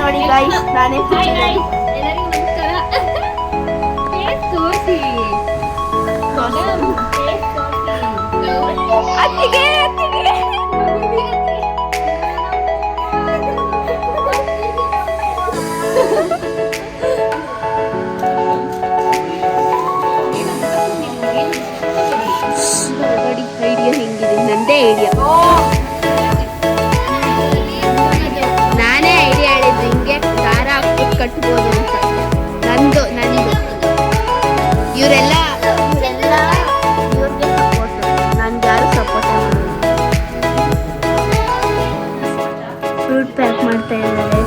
ನೋಡಿ ಗೈಸ್ ನಾನೇ ಎಲ್ಲರಿಗೂ ನಮಸ್ಕಾರ. ತೋರಿಸಿ ಅತ್ತಿಗೆ ಐಡಿಯಾ ಹೆಂಗಿದೆ? ನಂದೇ ಐಡಿಯಾ. ನಾನೇ ಐಡಿಯಾ ಹೇಳಿದ್ದು ಹಿಂಗೆ ದಾರ ಹಾಕ್ಬಿಟ್ಟು ಕಟ್ಬೋದು ಅಂತ. ನಂದು ಇವರೆಲ್ಲ ಇವ್ರಿಗೆ ಸಪೋರ್ಟ್, ನನ್ಗೆ ಯಾರು ಸಪೋರ್ಟ್ ಮಾಡೋದು. ಫ್ರೂಟ್ ಪ್ಯಾಕ್ ಮಾಡ್ತಾ ಇದ್ದಾರೆ.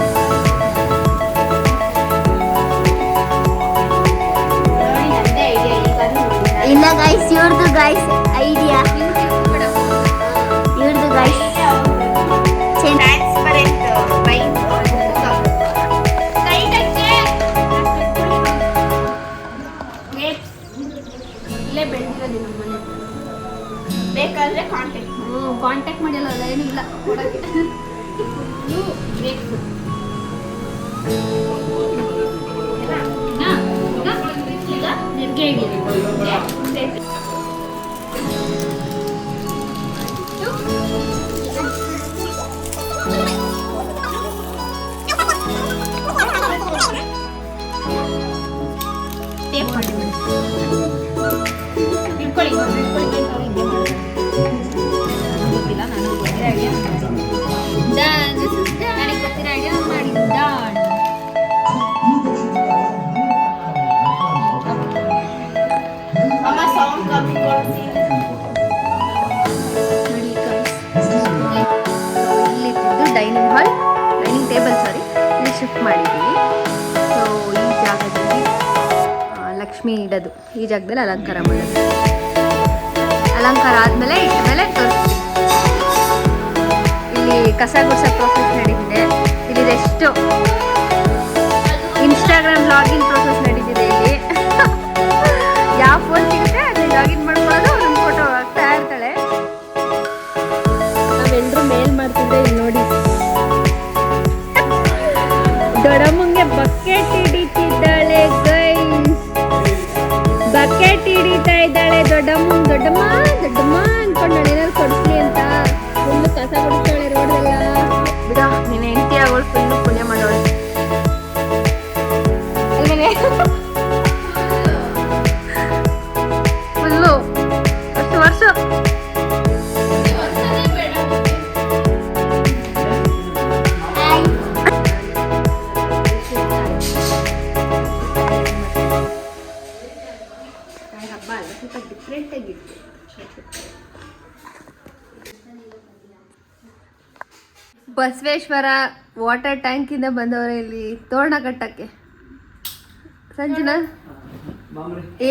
ಇಲ್ಲ ಗೈಸ್, ಇವ್ರದ್ದು ಗೈಸ್ ಐಡಿಯಾ, ಇವ್ರದ್ದು ಗೈಸ್ ಇಲ್ಲೇ ಬೆಳೆದಿರೋದು ನಮ್ಮ ಮನೆ. ಬೇಕಾದ್ರೆ ಕಾಂಟ್ಯಾಕ್ಟ್ ಮಾಡಿಲ್ಲ, ಏನಿಲ್ಲ ಬೇಕು. ಈಗ ನೆರಿಗೆ ಟೇಪ್ ಮಾಡಿ ಇಟ್ಕೊಳ್ಳಿ. ಗೊತ್ತಿಲ್ಲ, ನಾನು ಗೊತ್ತಿರೋ ಐಡಿಯಾ ನನಗೆ ಗೊತ್ತಿರೋ ಐಡಿಯಾ ಮಾಡಿ ಡಾನ್. ಅಮ್ಮ ಸೌಂಡ್ ಕಮ್ಮಿ ಕೊಡ್ತೀನಿ. ಇಲ್ಲಿದ್ದು ಡೈನಿಂಗ್ ಟೇಬಲ್ ಇಲ್ಲಿ ಶಿಫ್ಟ್ ಮಾಡಿದ್ದೀವಿ. ಸೊ ಈ ಜಾಗದಲ್ಲಿ ಲಕ್ಷ್ಮಿ ಇಡೋದು, ಈ ಜಾಗದಲ್ಲಿ ಅಲಂಕಾರ ಮಾಡೋದು. ಅಲಂಕಾರ ಆದಮೇಲೆ ಇಟ್ಮೇಲೆ ತೋರಿಸ್ತೀವಿ. ಇಲ್ಲಿ ಕಸ ಗುಡ್ಸೋ ಪ್ರೊಸೆಸ್ ನಡೀತಿದೆ. ಇಲ್ಲಿ ರೆಸ್ಟು ಇನ್ಸ್ಟಾಗ್ರಾಮ್ ಲಾಗಿನ್ ಪ್ರೊಸೆಸ್ ನಡೀತಿದೆ. ಇಲ್ಲಿ ಯಾವ ಫೋನ್ ಸಿಗುತ್ತೆ ಅಲ್ಲಿ ಲಾಗಿನ್ ಮಾಡ್ಕೊಳ್ಳೋದು, ಒಂದು ಫೋಟೋ ಆಗ್ತಾ ಇರ್ತಾಳೆ. ನಾವೆಲ್ಲರೂ ಮೇಲ್ ಮಾಡ್ತಿದ್ದೆ. ಇಲ್ಲಿ ನೋಡಿ ದೊಡ್ಡಮ್ಮಂಗೆ ಬಕೆಟ್ ಹಿಡಿತಿದ್ದಾಳೆ ಗೈಸ್, ಬಕೆಟ್ ಹಿಡಿತಾ ಇದ್ದಾಳೆ ದೊಡ್ಡಮ್ಮ. ದೊಡ್ಡಮ್ಮ ಅನ್ಕೊಂಡಾಳೆ ಏನಾದ್ರು ಕೊಡಿಸ್ಲಿ ಅಂತ. ಫುಲ್ಲು ಕಸ ಕೊಡಿಸ್ತಾಳೆ ರೋಡೆಲ್ಲ. ಬಿಡ, ನೀನು ಹೆಂಡತಿ ಆಗೋಳು ಫುಲ್ಲು ಪುಣ್ಯ ಮಾಡೋಳು ಅಲ್ವೇನೆ? ಫುಲ್ಲು ಅಷ್ಟು ವರ್ಷ ಹಬ್ಬ ಅಲ್ಲ, ಸ್ವಲ್ಪ ಡಿಫ್ರೆಂಟ್ ಆಗಿತ್ತು. ಬಸವೇಶ್ವರ ವಾಟರ್ ಟ್ಯಾಂಕಿಂದ ಬಂದವರೇ ಇಲ್ಲಿ ತೋರಣ ಕಟ್ಟಕ್ಕೆ. ಸಂಜುನಾ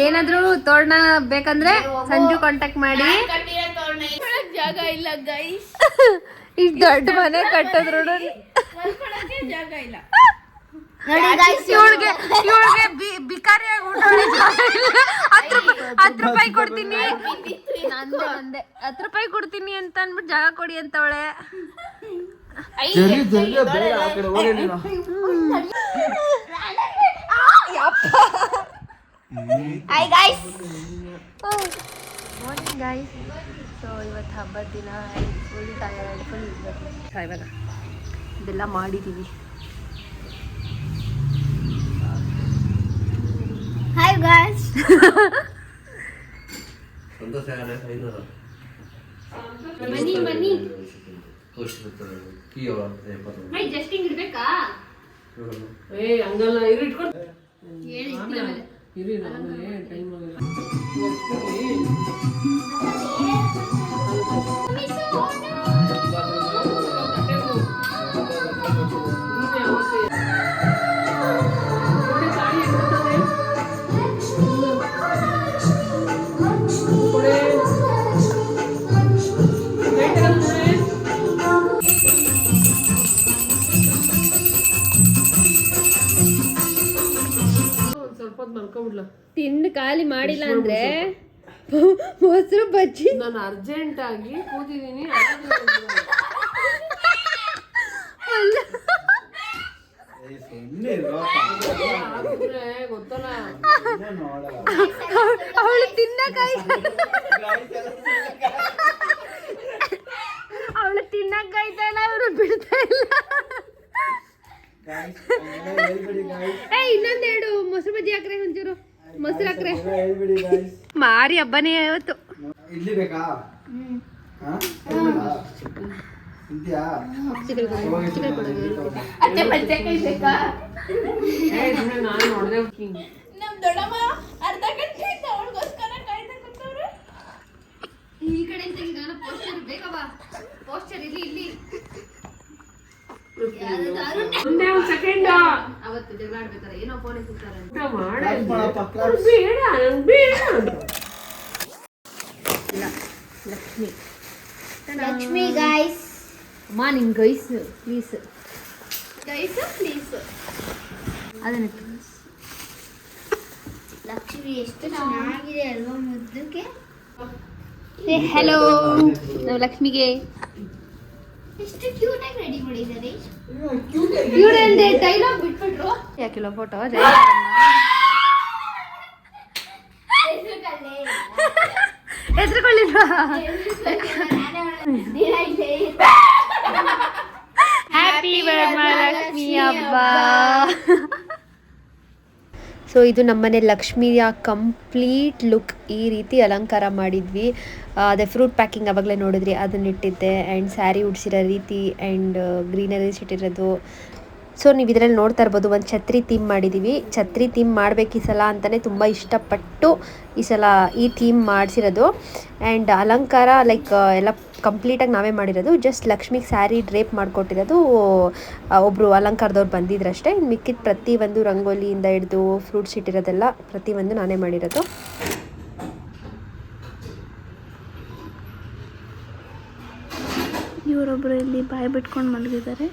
ಏನಾದ್ರೂ ತೋರಣ ಬೇಕಂದ್ರೆ ಸಂಜು ಕಾಂಟ್ಯಾಕ್ಟ್ ಮಾಡಿ. ಜಾಗ ಇಲ್ಲ ಗೈಸ್, ಇಷ್ಟು ದೊಡ್ಡ ಮನೆ ಕಟ್ಟೋದ್ರು ಜಾಗ ಇಲ್ಲ. ಇವಳಿಗೆ ಬಿಕಾರಿಯಾಗಿ ಊಟ 10 ರೂಪಾಯಿ ಕೊಡ್ತೀನಿ, 10 ರೂಪಾಯಿ ಕೊಡ್ತೀನಿ ಅಂತ ಅಂದ್ಬಿಟ್ಟು ಜಾಗ ಕೊಡಿ ಅಂತವಳೆ. Hi guys, morning guys. So ಇವತ್ತು ಹಬ್ಬದ ದಿನ ಫುಲ್ ಟಯರ್ಡ್, ಫುಲ್ ಇವಾಗ ಇದೆಲ್ಲ ಮಾಡಿದ್ದೀವಿ. Hi guys. ಬನ್ನಿ ಜಸ್ಟಿಂಗ್ ಇಡ್ಬೇಕಾ? ಹಂಗಲ್ಲ, ಇಟ್ಕೊಂಡು ತಿಂದು ಖಾಲಿ ಮಾಡಿಲ್ಲ ಅಂದ್ರೆ ಮೊಸರು ಬಜ್ಜಿ. ನಾನು ಅರ್ಜೆಂಟ್ ಆಗಿ ಕೂತಿದ್ದೀನಿ. ಗೊತ್ತಲ್ಲ ಅವಳು ತಿನ್ನಕಾಯಿ ಅವಳು ತಿನ್ನಕಾಯ್ತಾ ಇಲ್ಲ, ಇವರು ಬಿಡ್ತಾ ಇಲ್ಲ. ಇನ್ನೊಂದೆರಡು ಮೊಸರು ಬಜ್ಜಿ ಹಾಕ್ರೆ, ಒಂಚೂರು ಮೊಸರು ಹಾಕ್ರೆ. ಮಾರಿ ಹಬ್ಬನೇ ಇವತ್ತು. ಇಡ್ಲಿ ಬೇಕಾ? ನಾನು ನೋಡ್ದೆ ನಮ್ ದೊಡ್ಡಮ್ಮ ಅರ್ಧ ಗಂಟೆಯಿಂದ ಅವಳಿಗೋಸ್ಕರ ಕಾಯ್ತಾ ಕೂತವ್ರೆ. ಈ ಕಡೆ ಪೋಸ್ಟರ್ ಬೇಕವಾ? ಪೋಸ್ಟರ್ ಇಲ್ಲಿ ಸೆಕೆಂಡ್ ಅವತ್ತು ಜಗಳ ಆಡ್ಬೇಕಾರೆ ಏನೋ ಫೋನ್ ಸಿಗ್ತಾರೆ ಅಂತ ಬೇಡ ಬೇಡ ಅಂತ. ಲಕ್ಷ್ಮಿ ಗೈಸ್, ಅಮ್ಮ ನಿನ್ ಗೈಸ್ ಪ್ಲೀಸ್ ಅದನ್ನ ಲಕ್ಷ್ಮಿ ಎಷ್ಟು ಚೆನ್ನಾಗಿದೆ ಅಲ್ವಾ ಮುದ್ದಕ್ಕೆ. ಹಲೋ, ನಾವು ಲಕ್ಷ್ಮಿಗೆ ಎಷ್ಟು ಕ್ಯೂಟ್ ಆಗಿ ರೆಡಿ ಮಾಡಿದ್ದಾರೆ. ಕ್ಯೂಟ್ ಅಂದ್ರೆ ಡೈಲಾಗ್ ಬಿಟ್ಬಿಟ್ರು. ಯಾಕಿಲ್ಲ ಫೋಟೋ ಹೆಸರುಗಳಿಲ್ವಾ? ಹ್ಯಾಪಿ ವರಮಹಾಲಕ್ಷ್ಮಿ ಹಬ್ಬ. ಸೊ ಇದು ನಮ್ಮನೆ ಲಕ್ಷ್ಮಿಯ ಕಂಪ್ಲೀಟ್ ಲುಕ್. ಈ ರೀತಿ ಅಲಂಕಾರ ಮಾಡಿದ್ವಿ. ಅದೇ ಫ್ರೂಟ್ ಪ್ಯಾಕಿಂಗ್ ಆವಾಗಲೇ ನೋಡಿದ್ರಿ, ಅದನ್ನಿಟ್ಟಿದ್ದೆ. ಆ್ಯಂಡ್ ಸ್ಯಾರಿ ಉಡ್ಸಿರೋ ರೀತಿ ಆ್ಯಂಡ್ ಗ್ರೀನರೀಸ್ ಇಟ್ಟಿರೋದು. ಸೊ ನೀವು ಇದರಲ್ಲಿ ನೋಡ್ತಾ ಇರ್ಬೋದು, ಒಂದು ಛತ್ರಿ ಥೀಮ್ ಮಾಡಿದ್ದೀವಿ. ಛತ್ರಿ ಥೀಮ್ ಮಾಡಬೇಕು ಈ ಸಲ ಅಂತಲೇ ತುಂಬ ಇಷ್ಟಪಟ್ಟು ಈ ಸಲ ಈ ಥೀಮ್ ಮಾಡಿಸಿರೋದು. ಆ್ಯಂಡ್ ಅಲಂಕಾರ ಲೈಕ್ ಎಲ್ಲ ಕಂಪ್ಲೀಟಾಗಿ ನಾವೇ ಮಾಡಿರೋದು. ಜಸ್ಟ್ ಲಕ್ಷ್ಮಿಗೆ ಸ್ಯಾರಿ ಡ್ರೇಪ್ ಮಾಡಿಕೊಟ್ಟಿರೋದು ಒಬ್ಬರು ಅಲಂಕಾರದವ್ರು ಬಂದಿದ್ರಷ್ಟೇ. ಇನ್ನು ಮಿಕ್ಕಿದ ಪ್ರತಿಯೊಂದು ರಂಗೋಲಿಯಿಂದ ಹಿಡಿದು ಫ್ರೂಟ್ಸ್ ಇಟ್ಟಿರೋದೆಲ್ಲ ಪ್ರತಿಯೊಂದು ನಾನೇ ಮಾಡಿರೋದು. ಇವರೊಬ್ಬರು ಇಲ್ಲಿ ಬಾಯಿ ಬಿಟ್ಕೊಂಡು ಮಲಗಿದ್ದಾರೆ.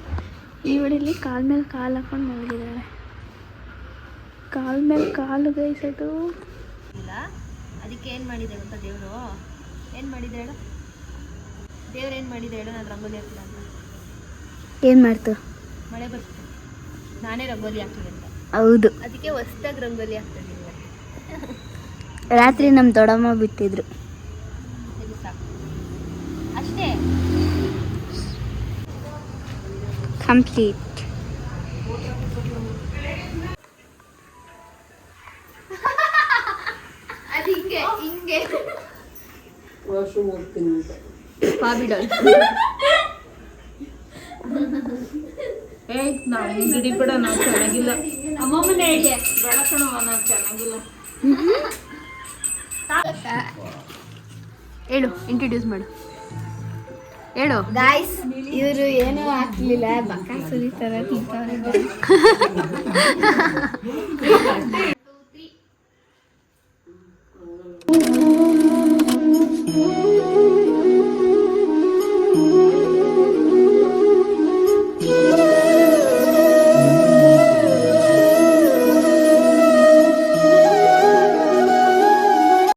ಇವಳಿಲ್ಲಿ ಕಾಲ ಮೇಲೆ ಕಾಲು ಹಾಕೊಂಡು ಮಲಗಿದ್ದಾಳೆ. ಕಾಲ ಮೇಲೆ ಕಾಲು ಗೈಸೋದು ಇಲ್ಲ. ಅದಕ್ಕೆ ಏನು ಮಾಡಿದೆ ಗೊತ್ತಾ ದೇವರು? ಏನು ಮಾಡಿದೆ ಹೇಳು? ದೇವ್ರು ಏನು ಮಾಡಿದೆ ಹೇಳು? ನಾನು ರಂಗೋಲಿ ಹಾಕಿಲ್ಲ ಅಂತ. ಏನು ಮಾಡ್ತು? ಮಳೆ ಬರ್ತು, ನಾನೇ ರಂಗೋಲಿ ಹಾಕ್ತೀನಿ ಅಂತ. ಹೌದು, ಅದಕ್ಕೆ ಹೊಸ್ದಾಗಿ ರಂಗೋಲಿ ಹಾಕ್ತಿದ್ದೀನಿ. ರಾತ್ರಿ ನಮ್ಮ ದೊಡ್ಡಮ್ಮ ಬಿಟ್ಟಿದ್ರು. ಇದು ಸಾಕು ಅಷ್ಟೇ. ಕಂಪ್ಲೀಟ್. ಅದು ಹಿಂಗೆ ಹಿಂಗೆ ವಾಶ್ರೂಮ್ ಹೋಗ್ತೀನಿ ಅಂತ. ನಾವು ಗಿಡಿ ಬಿಡ, ನಾವು ಚೆನ್ನಾಗಿಲ್ಲ. ಅಮ್ಮಮ್ಮನೇ ಹೇಳಿ ಬೇಡ ಕಣವ, ನಾವು ಚೆನ್ನಾಗಿಲ್ಲ. ಹೇಳು, ಇಂಟ್ರೊಡ್ಯೂಸ್ ಮಾಡು, ಹೇಳು. ಗಾಯ್ಸ್, ಇವರು ಏನೂ ಹಾಕ್ಲಿಲ್ಲ, ಬಕಾಸುರಿ ಥರ ತಿಂತವ್ರೆ.